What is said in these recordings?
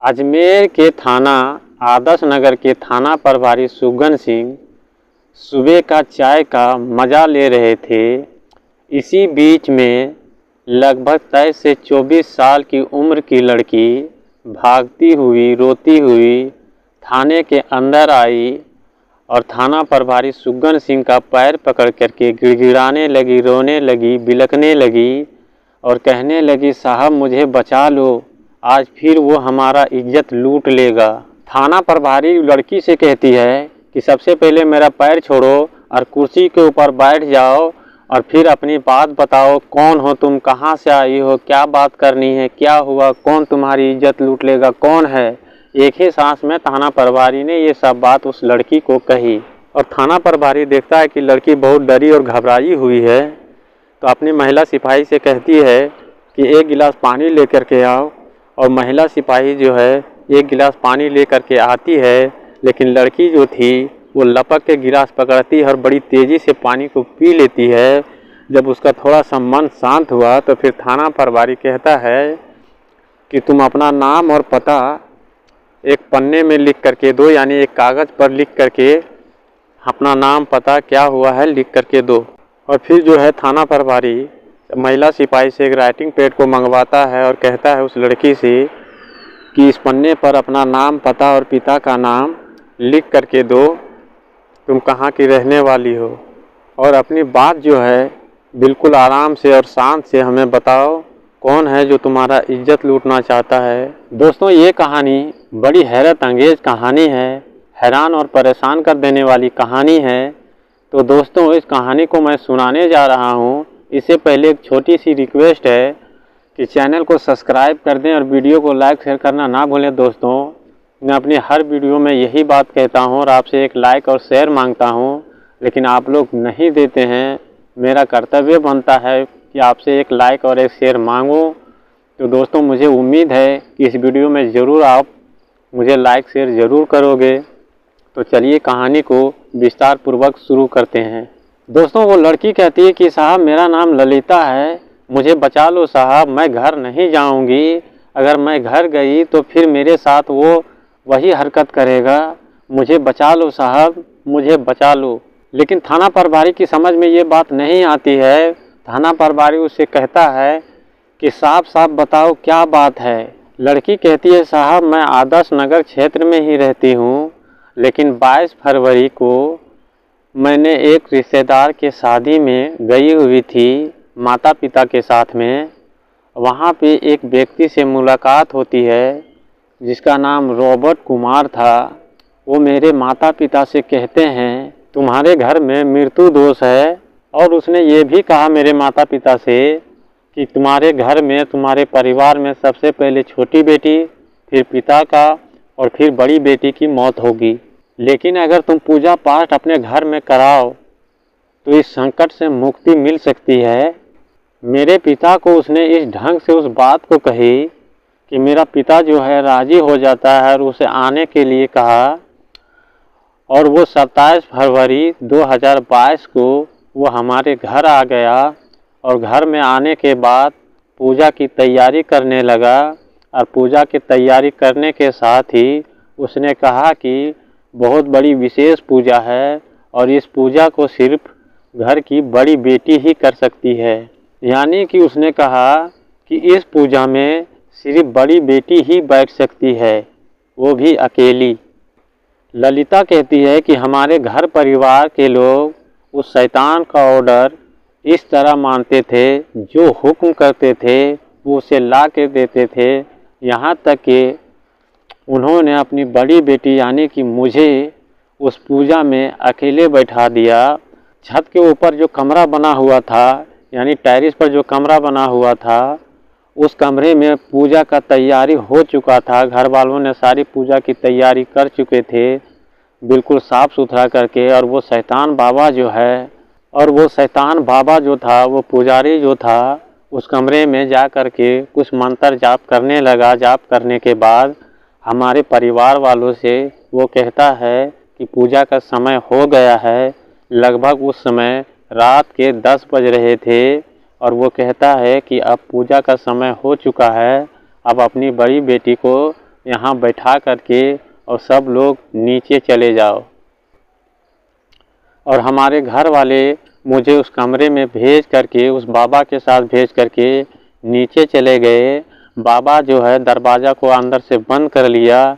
अजमेर के थाना आदर्श नगर के थाना प्रभारी सुगन सिंह सुबह का चाय का मज़ा ले रहे थे। इसी बीच में लगभग 23 से 24 साल की उम्र की लड़की भागती हुई रोती हुई थाने के अंदर आई और थाना प्रभारी सुगन सिंह का पैर पकड़ करके गिड़गिड़ाने लगी, रोने लगी, बिलखने लगी और कहने लगी, साहब मुझे बचा लो, आज फिर वो हमारा इज्जत लूट लेगा। थाना प्रभारी लड़की से कहती है कि सबसे पहले मेरा पैर छोड़ो और कुर्सी के ऊपर बैठ जाओ और फिर अपनी बात बताओ, कौन हो तुम, कहाँ से आई हो, क्या बात करनी है, क्या हुआ, कौन तुम्हारी इज्जत लूट लेगा, कौन है। एक ही सांस में थाना प्रभारी ने ये सब बात उस लड़की को कही और थाना प्रभारी देखता है कि लड़की बहुत डरी और घबराई हुई है, तो अपनी महिला सिपाही से कहती है कि एक गिलास पानी लेकर के आओ। और महिला सिपाही जो है एक गिलास पानी लेकर के आती है, लेकिन लड़की जो थी वो लपक के गिलास पकड़ती है और बड़ी तेज़ी से पानी को पी लेती है। जब उसका थोड़ा सा मन शांत हुआ तो फिर थाना प्रभारी कहता है कि तुम अपना नाम और पता एक पन्ने में लिख करके दो, यानी एक कागज़ पर लिख करके अपना नाम पता क्या हुआ है लिख करके दो। और फिर जो है थाना प्रभारी महिला सिपाही से एक राइटिंग पैड को मंगवाता है और कहता है उस लड़की से कि इस पन्ने पर अपना नाम पता और पिता का नाम लिख करके दो, तुम कहाँ की रहने वाली हो, और अपनी बात जो है बिल्कुल आराम से और शांत से हमें बताओ, कौन है जो तुम्हारा इज्जत लूटना चाहता है। दोस्तों, ये कहानी बड़ी हैरत अंगेज कहानी है, हैरान और परेशान कर देने वाली कहानी है। तो दोस्तों, इस कहानी को मैं सुनाने जा रहा हूँ। इससे पहले एक छोटी सी रिक्वेस्ट है कि चैनल को सब्सक्राइब कर दें और वीडियो को लाइक शेयर करना ना भूलें। दोस्तों, मैं अपनी हर वीडियो में यही बात कहता हूँ और आपसे एक लाइक और शेयर मांगता हूँ, लेकिन आप लोग नहीं देते हैं। मेरा कर्तव्य बनता है कि आपसे एक लाइक और एक शेयर मांगूँ। तो दोस्तों, मुझे उम्मीद है कि इस वीडियो में ज़रूर आप मुझे लाइक शेयर ज़रूर करोगे। तो चलिए कहानी को विस्तार पूर्वक शुरू करते हैं। दोस्तों, वो लड़की कहती है कि साहब मेरा नाम ललिता है, मुझे बचा लो साहब, मैं घर नहीं जाऊंगी। अगर मैं घर गई तो फिर मेरे साथ वो वही हरकत करेगा, मुझे बचा लो साहब, मुझे बचा लो। लेकिन थाना प्रभारी की समझ में ये बात नहीं आती है। थाना प्रभारी उससे कहता है कि साफ साफ बताओ क्या बात है। लड़की कहती है, साहब मैं आदर्श नगर क्षेत्र में ही रहती हूँ, लेकिन 22 फरवरी को मैंने एक रिश्तेदार के शादी में गई हुई थी माता पिता के साथ में। वहाँ पे एक व्यक्ति से मुलाकात होती है जिसका नाम रॉबर्ट कुमार था। वो मेरे माता पिता से कहते हैं तुम्हारे घर में मृत्यु दोष है, और उसने ये भी कहा मेरे माता पिता से कि तुम्हारे घर में, तुम्हारे परिवार में सबसे पहले छोटी बेटी, फिर पिता का और फिर बड़ी बेटी की मौत होगी। लेकिन अगर तुम पूजा पाठ अपने घर में कराओ तो इस संकट से मुक्ति मिल सकती है। मेरे पिता को उसने इस ढंग से उस बात को कही कि मेरा पिता जो है राज़ी हो जाता है और उसे आने के लिए कहा। और वो 27 फरवरी 2022 को वो हमारे घर आ गया और घर में आने के बाद पूजा की तैयारी करने लगा। और पूजा की तैयारी करने के साथ ही उसने कहा कि बहुत बड़ी विशेष पूजा है और इस पूजा को सिर्फ घर की बड़ी बेटी ही कर सकती है। यानी कि उसने कहा कि इस पूजा में सिर्फ बड़ी बेटी ही बैठ सकती है, वो भी अकेली। ललिता कहती है कि हमारे घर परिवार के लोग उस शैतान का ऑर्डर इस तरह मानते थे, जो हुक्म करते थे वो उसे ला के देते थे। यहाँ तक कि उन्होंने अपनी बड़ी बेटी यानी कि मुझे उस पूजा में अकेले बैठा दिया। छत के ऊपर जो कमरा बना हुआ था, यानी टेरेस पर जो कमरा बना हुआ था, उस कमरे में पूजा का तैयारी हो चुका था। घर वालों ने सारी पूजा की तैयारी कर चुके थे, बिल्कुल साफ़ सुथरा करके। और वो शैतान बाबा जो था, वो पुजारी जो था, उस कमरे में जा कर के कुछ मंत्र जाप करने लगा। जाप करने के बाद हमारे परिवार वालों से वो कहता है कि पूजा का समय हो गया है। लगभग उस समय रात के 10 बज रहे थे और वो कहता है कि अब पूजा का समय हो चुका है, अब अपनी बड़ी बेटी को यहाँ बैठा करके और सब लोग नीचे चले जाओ। और हमारे घर वाले मुझे उस कमरे में भेज करके, उस बाबा के साथ भेज करके नीचे चले गए। बाबा जो है दरवाज़ा को अंदर से बंद कर लिया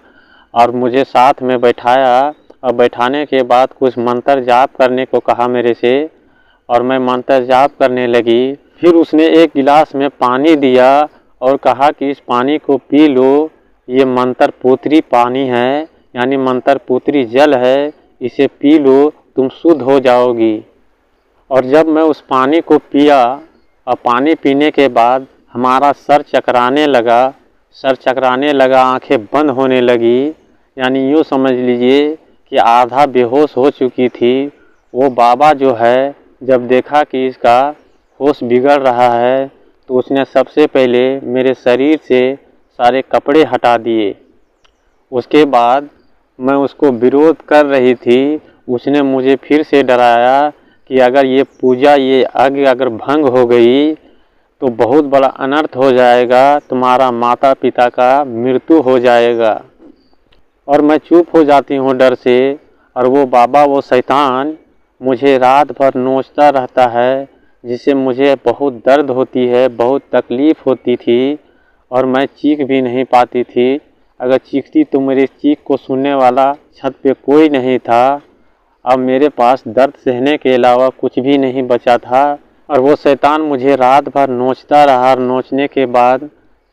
और मुझे साथ में बैठाया और बैठाने के बाद कुछ मंत्र जाप करने को कहा मेरे से और मैं मंत्र जाप करने लगी। फिर उसने एक गिलास में पानी दिया और कहा कि इस पानी को पी लो, ये मंत्र पुत्री पानी है, यानी मंत्र पुत्री जल है, इसे पी लो, तुम शुद्ध हो जाओगी। और जब मैं उस पानी को पिया और पानी पीने के बाद हमारा सर चकराने लगा, आंखें बंद होने लगी, यानी यूँ समझ लीजिए कि आधा बेहोश हो चुकी थी। वो बाबा जो है जब देखा कि इसका होश बिगड़ रहा है तो उसने सबसे पहले मेरे शरीर से सारे कपड़े हटा दिए। उसके बाद मैं उसको विरोध कर रही थी, उसने मुझे फिर से डराया कि अगर ये पूजा, ये यज्ञ अगर भंग हो गई तो बहुत बड़ा अनर्थ हो जाएगा, तुम्हारा माता पिता का मृत्यु हो जाएगा। और मैं चुप हो जाती हूँ डर से। और वो बाबा, वो शैतान मुझे रात भर नोचता रहता है, जिससे मुझे बहुत दर्द होती है, बहुत तकलीफ़ होती थी और मैं चीख भी नहीं पाती थी। अगर चीखती तो मेरे चीख को सुनने वाला छत पे कोई नहीं था। अब मेरे पास दर्द सहने के अलावा कुछ भी नहीं बचा था। और वो शैतान मुझे रात भर नोचता रहा और नोचने के बाद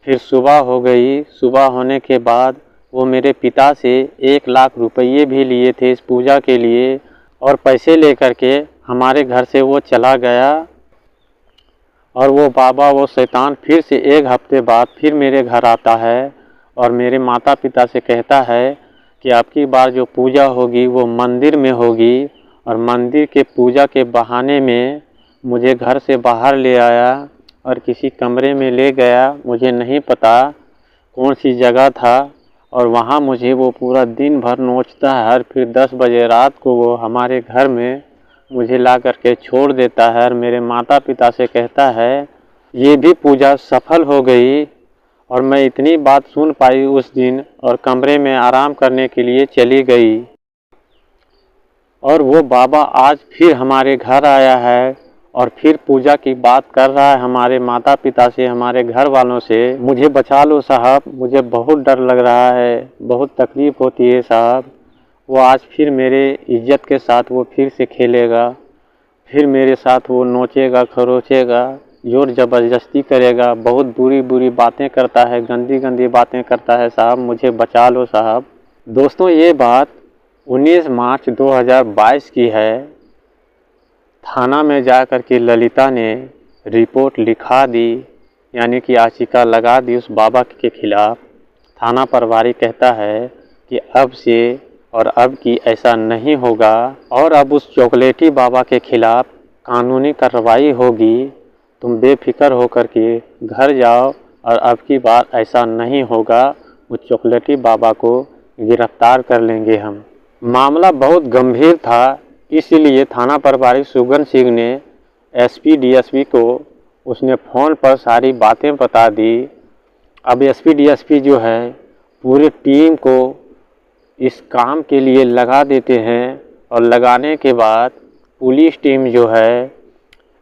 फिर सुबह हो गई। सुबह होने के बाद वो मेरे पिता से 1 लाख रुपये भी लिए थे इस पूजा के लिए और पैसे लेकर के हमारे घर से वो चला गया। और वो बाबा, वो शैतान फिर से 1 हफ्ते बाद फिर मेरे घर आता है और मेरे माता पिता से कहता है कि आपकी बार जो पूजा होगी वो मंदिर में होगी। और मंदिर के पूजा के बहाने में मुझे घर से बाहर ले आया और किसी कमरे में ले गया, मुझे नहीं पता कौन सी जगह था। और वहाँ मुझे वो पूरा दिन भर नोचता है और फिर 10 बजे रात को वो हमारे घर में मुझे ला करके छोड़ देता है और मेरे माता पिता से कहता है ये भी पूजा सफल हो गई। और मैं इतनी बात सुन पाई उस दिन और कमरे में आराम करने के लिए चली गई। और वो बाबा आज फिर हमारे घर आया है और फिर पूजा की बात कर रहा है हमारे माता पिता से, हमारे घर वालों से। मुझे बचा लो साहब, मुझे बहुत डर लग रहा है, बहुत तकलीफ़ होती है साहब। वो आज फिर मेरे इज्जत के साथ वो फिर से खेलेगा, फिर मेरे साथ वो नोचेगा, खरोचेगा, जोर ज़बरदस्ती करेगा, बहुत बुरी बुरी बातें करता है, गंदी गंदी बातें करता है साहब, मुझे बचा लो साहब। दोस्तों, ये बात 19 मार्च 2022 की है। थाना में जा कर के ललिता ने रिपोर्ट लिखा दी, यानी कि याचिका लगा दी उस बाबा के खिलाफ़। थाना प्रभारी कहता है कि अब से और अब की ऐसा नहीं होगा और अब उस चॉकलेटी बाबा के खिलाफ़ कानूनी कार्रवाई होगी। तुम बेफिक्र होकर के घर जाओ और अब की बार ऐसा नहीं होगा, उस चॉकलेटी बाबा को गिरफ्तार कर लेंगे हम। मामला बहुत गंभीर था, इसलिए थाना प्रभारी सुगन सिंह ने एसपी डीएसपी को उसने फ़ोन पर सारी बातें बता दी। अब एसपी डीएसपी जो है पूरी टीम को इस काम के लिए लगा देते हैं और लगाने के बाद पुलिस टीम जो है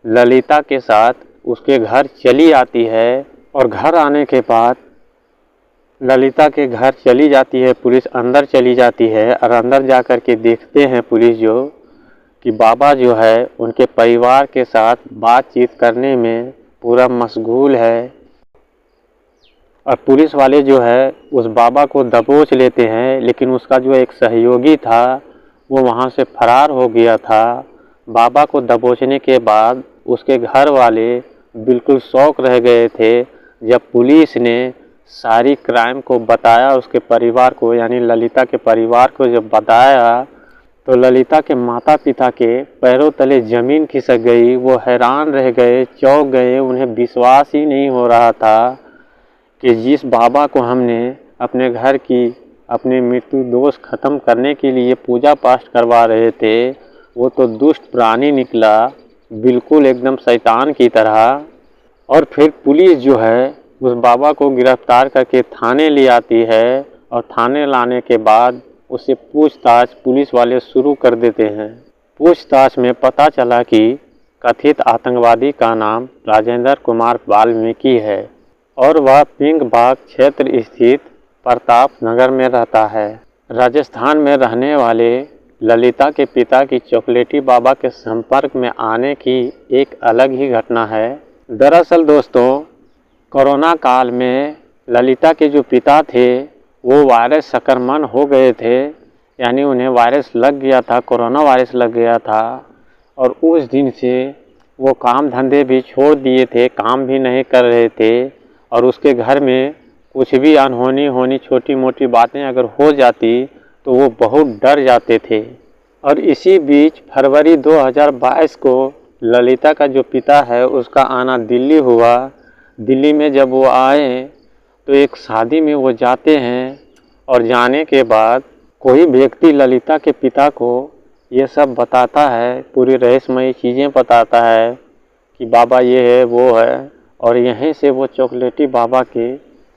ललिता के साथ उसके घर चली आती है। और घर आने के बाद ललिता के घर चली जाती है पुलिस, अंदर चली जाती है और अंदर जा कर के देखते हैं पुलिस जो कि बाबा जो है उनके परिवार के साथ बातचीत करने में पूरा मशगूल है। और पुलिस वाले जो है उस बाबा को दबोच लेते हैं, लेकिन उसका जो एक सहयोगी था वो वहाँ से फरार हो गया था। बाबा को दबोचने के बाद उसके घर वाले बिल्कुल शौक रह गए थे जब पुलिस ने सारी क्राइम को बताया उसके परिवार को, यानी ललिता के परिवार को जब बताया तो ललिता के माता पिता के पैरों तले ज़मीन खिसक गई। वो हैरान रह गए, चौंक गए, उन्हें विश्वास ही नहीं हो रहा था कि जिस बाबा को हमने अपने घर की अपने मृत्यु दोष खत्म करने के लिए पूजा पाठ करवा रहे थे वो तो दुष्ट प्राणी निकला, बिल्कुल एकदम शैतान की तरह। और फिर पुलिस जो है उस बाबा को गिरफ्तार करके थाने ले आती है और थाने लाने के बाद उससे पूछताछ पुलिस वाले शुरू कर देते हैं। पूछताछ में पता चला कि कथित आतंकवादी का नाम राजेंद्र कुमार वाल्मीकि है और वह पिंक बाग क्षेत्र स्थित प्रताप नगर में रहता है। राजस्थान में रहने वाले ललिता के पिता की चॉकलेटी बाबा के संपर्क में आने की एक अलग ही घटना है। दरअसल दोस्तों, कोरोना काल में ललिता के जो पिता थे वो वायरस संक्रमण हो गए थे, यानी उन्हें वायरस लग गया था, कोरोना वायरस लग गया था। और उस दिन से वो काम धंधे भी छोड़ दिए थे, काम भी नहीं कर रहे थे और उसके घर में कुछ भी अनहोनी होनी छोटी मोटी बातें अगर हो जाती तो वो बहुत डर जाते थे। और इसी बीच फरवरी 2022 को ललिता का जो पिता है उसका आना दिल्ली हुआ। दिल्ली में जब वो आए तो एक शादी में वो जाते हैं और जाने के बाद कोई व्यक्ति ललिता के पिता को ये सब बताता है, पूरी रहस्यमयी चीज़ें बताता है कि बाबा ये है वो है। और यहीं से वो चॉकलेटी बाबा के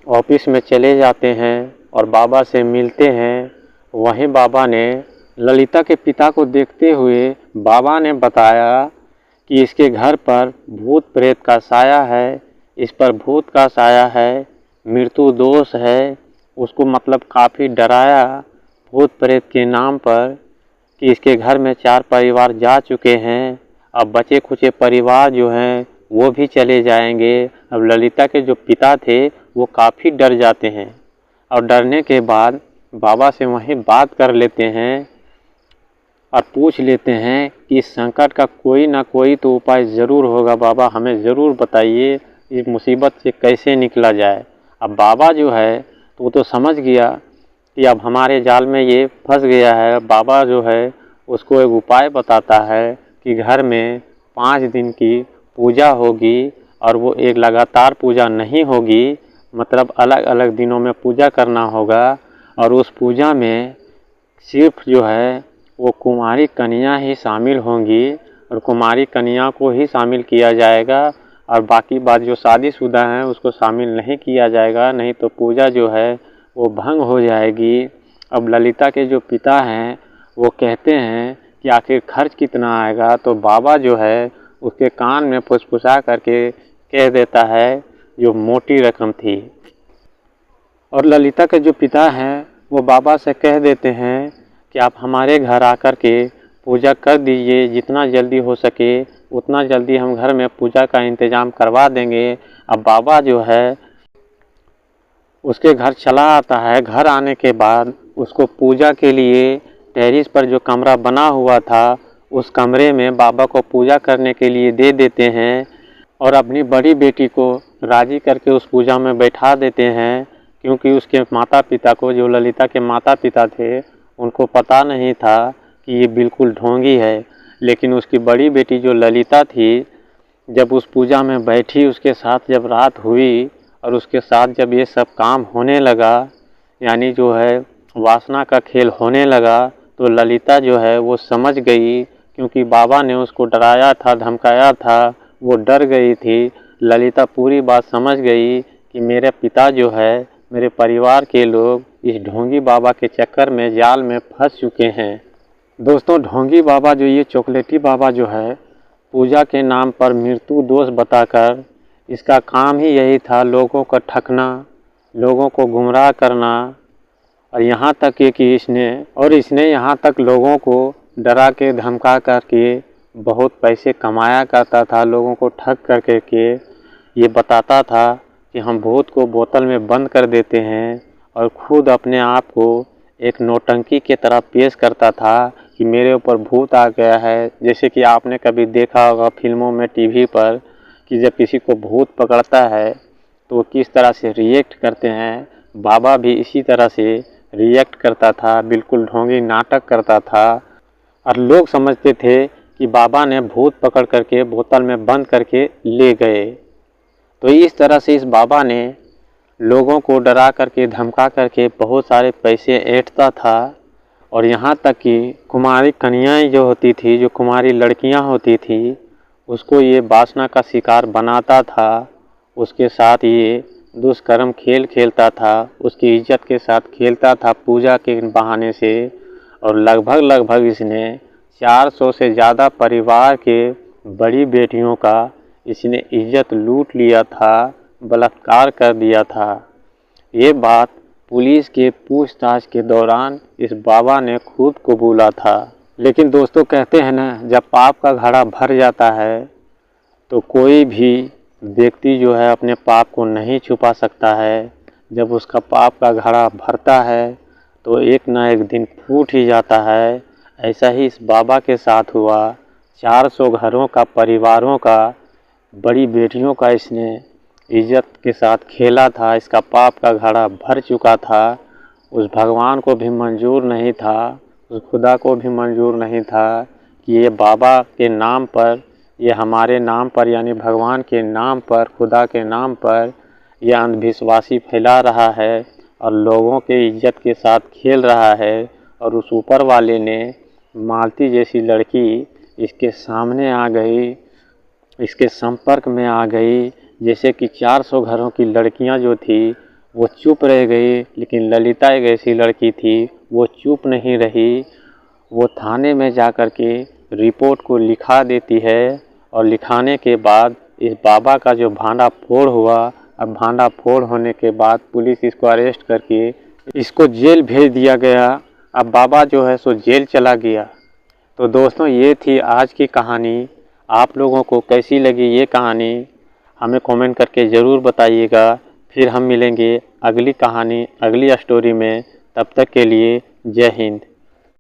ऑफिस में चले जाते हैं और बाबा से मिलते हैं। वहीं बाबा ने ललिता के पिता को देखते हुए बाबा ने बताया कि इसके घर पर भूत प्रेत का साया है, इस पर भूत का साया है, मृत्यु दोष है। उसको मतलब काफ़ी डराया भूत प्रेत के नाम पर कि इसके घर में 4 परिवार जा चुके हैं, अब बचे खुचे परिवार जो हैं वो भी चले जाएंगे। अब ललिता के जो पिता थे वो काफ़ी डर जाते हैं और डरने के बाद बाबा से वहीं बात कर लेते हैं और पूछ लेते हैं कि इस संकट का कोई ना कोई तो उपाय ज़रूर होगा, बाबा हमें ज़रूर बताइए इस मुसीबत से कैसे निकला जाए। अब बाबा जो है तो वो तो समझ गया कि अब हमारे जाल में ये फंस गया है। बाबा जो है उसको एक उपाय बताता है कि घर में 5 दिन की पूजा होगी और वो एक लगातार पूजा नहीं होगी, मतलब अलग अलग दिनों में पूजा करना होगा। और उस पूजा में सिर्फ जो है वो कुमारी कन्या ही शामिल होंगी और कुमारी कन्या को ही शामिल किया जाएगा और बाकी बात जो शादीशुदा हैं उसको शामिल नहीं किया जाएगा, नहीं तो पूजा जो है वो भंग हो जाएगी। अब ललिता के जो पिता हैं वो कहते हैं कि आखिर खर्च कितना आएगा, तो बाबा जो है उसके कान में फुसफुसा करके कह देता है जो मोटी रकम थी। और ललिता के जो पिता हैं वो बाबा से कह देते हैं कि आप हमारे घर आकर के पूजा कर दीजिए, जितना जल्दी हो सके उतना जल्दी हम घर में पूजा का इंतज़ाम करवा देंगे। अब बाबा जो है उसके घर चला आता है। घर आने के बाद उसको पूजा के लिए टेरिस पर जो कमरा बना हुआ था उस कमरे में बाबा को पूजा करने के लिए दे देते हैं और अपनी बड़ी बेटी को राजी करके उस पूजा में बैठा देते हैं, क्योंकि उसके माता पिता को, जो ललिता के माता पिता थे, उनको पता नहीं था कि ये बिल्कुल ढोंगी है। लेकिन उसकी बड़ी बेटी जो ललिता थी जब उस पूजा में बैठी, उसके साथ जब रात हुई और उसके साथ जब ये सब काम होने लगा, यानी जो है वासना का खेल होने लगा, तो ललिता जो है वो समझ गई, क्योंकि बाबा ने उसको डराया था, धमकाया था, वो डर गई थी। ललिता पूरी बात समझ गई कि मेरे पिता जो है, मेरे परिवार के लोग इस ढोंगी बाबा के चक्कर में, जाल में फंस चुके हैं। दोस्तों, ढोंगी बाबा जो ये चॉकलेटी बाबा जो है पूजा के नाम पर मृत्यु दोष बताकर, इसका काम ही यही था लोगों को ठगना, लोगों को गुमराह करना। और यहाँ तक कि इसने यहाँ तक लोगों को डरा के धमका करके बहुत पैसे कमाया करता था, लोगों को ठग करके के ये बताता था कि हम भूत को बोतल में बंद कर देते हैं और खुद अपने आप को एक नौटंकी के तरह पेश करता था कि मेरे ऊपर भूत आ गया है। जैसे कि आपने कभी देखा होगा फिल्मों में, टीवी पर, कि जब किसी को भूत पकड़ता है तो वो किस तरह से रिएक्ट करते हैं, बाबा भी इसी तरह से रिएक्ट करता था, बिल्कुल ढोंगी नाटक करता था। और लोग समझते थे कि बाबा ने भूत पकड़ करके बोतल में बंद करके ले गए। तो इस तरह से इस बाबा ने लोगों को डरा करके, धमका करके बहुत सारे पैसे ऐंठता था। और यहाँ तक कि कुमारी कन्याएं जो होती थी, जो कुमारी लड़कियाँ होती थी, उसको ये वासना का शिकार बनाता था, उसके साथ ये दुष्कर्म खेल खेलता था, उसकी इज्जत के साथ खेलता था पूजा के बहाने से, और लगभग इसने 400 से ज़्यादा परिवार के बड़ी बेटियों का इसने इज्जत लूट लिया था, बलात्कार कर दिया था। ये बात पुलिस के पूछताछ के दौरान इस बाबा ने खुद कबूला था। लेकिन दोस्तों कहते हैं ना, जब पाप का घड़ा भर जाता है तो कोई भी व्यक्ति जो है अपने पाप को नहीं छुपा सकता है। जब उसका पाप का घड़ा भरता है तो एक ना एक दिन फूट ही जाता है। ऐसा ही इस बाबा के साथ हुआ। 400 घरों का, परिवारों का, बड़ी बेटियों का इसने इज्जत के साथ खेला था। इसका पाप का घड़ा भर चुका था। उस भगवान को भी मंजूर नहीं था, उस खुदा को भी मंजूर नहीं था कि ये बाबा के नाम पर, ये हमारे नाम पर यानी भगवान के नाम पर, खुदा के नाम पर यह अंधविश्वासी फैला रहा है और लोगों के इज्जत के साथ खेल रहा है। और उस ऊपर वाले ने मालती जैसी लड़की इसके सामने आ गई, इसके संपर्क में आ गई, जैसे कि 400 घरों की लड़कियां जो थी वो चुप रह गई, लेकिन ललिता एक ऐसी लड़की थी वो चुप नहीं रही। वो थाने में जा कर के रिपोर्ट को लिखा देती है और लिखाने के बाद इस बाबा का जो भांडा फोड़ हुआ, अब भांडा फोड़ होने के बाद पुलिस इसको अरेस्ट करके इसको जेल भेज दिया गया। अब बाबा जो है सो जेल चला गया। तो दोस्तों ये थी आज की कहानी। आप लोगों को कैसी लगी ये कहानी हमें कमेंट करके ज़रूर बताइएगा। फिर हम मिलेंगे अगली कहानी, अगली स्टोरी में। तब तक के लिए जय हिंद।